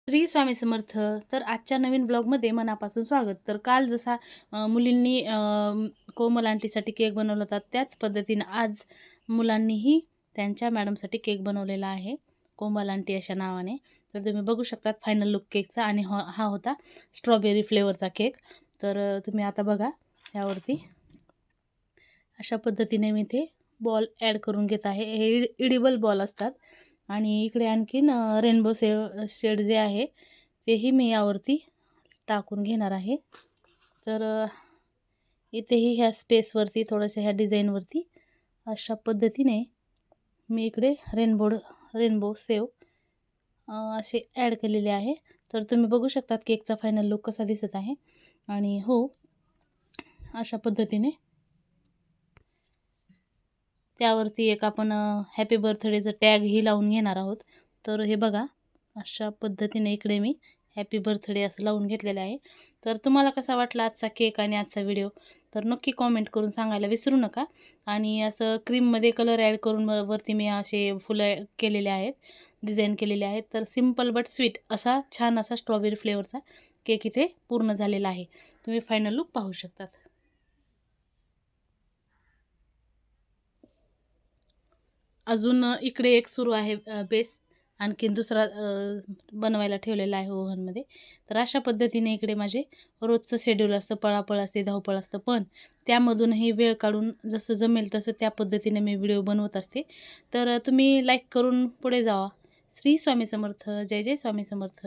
श्री स्वामी समर्थ. तर आजच्या नवीन ब्लॉगमध्ये मनापासून स्वागत. तर काल जसा मुलींनी कोमल आंटीसाठी केक बनवला होता, त्याच पद्धतीनं आज मुलांनीही त्यांच्या मॅडमसाठी केक बनवलेला आहे, कोमल आंटी अशा नावाने. तर तुम्ही बघू शकतात फायनल लुक केकचा. आणि हा होता स्ट्रॉबेरी फ्लेवरचा केक. तर तुम्ही आता बघा यावरती अशा पद्धतीने मी ते बॉल ॲड करून घेत आहे. हे इडिबल बॉल असतात. आणि इकडे आणखीन रेनबो शेड जे आहे तेही मी यावरती टाकून घेणार आहे. तर इथेही ह्या स्पेसवरती थोडंसं ह्या डिझाईनवरती अशा पद्धतीने मी इकडे रेनबो सेव असे ॲड केलेले आहे. तर तुम्ही बघू शकतात केकचा फायनल लुक कसा दिसत आहे. आणि हो, अशा पद्धतीने त्यावरती एक आपण हॅपी बर्थडेचं टॅगही लावून घेणार आहोत. तर हे बघा अशा पद्धतीने इकडे मी हॅपी बर्थडे असं लावून घेतलेलं आहे. तर तुम्हाला कसा वाटला आजचा केक आणि आजचा व्हिडिओ, तर नक्की कॉमेंट करून सांगायला विसरू नका. आणि असं क्रीममध्ये कलर ॲड करून वरती मी असे फुलं केलेले आहेत, डिझाईन केलेले आहेत. तर सिम्पल बट स्वीट असा छान असा स्ट्रॉबेरी फ्लेवरचा केक इथे पूर्ण झालेला आहे. तुम्ही फायनल लुक पाहू शकतात. अजून इकडे एक सुरू आहे बेस. आणखीन दुसरा बनवायला ठेवलेला आहे ओव्हनमध्ये. तर अशा पद्धतीने इकडे माझे रोजचं शेड्यूल असतं, पळापळ असते, धावपळ असतं. पण त्यामधूनही वेळ काढून जसं जमेल तसं त्या पद्धतीने मी व्हिडिओ बनवत असते. तर तुम्ही लाईक करून पुढे जावा. श्री स्वामी समर्थ. जय जय स्वामी समर्थ.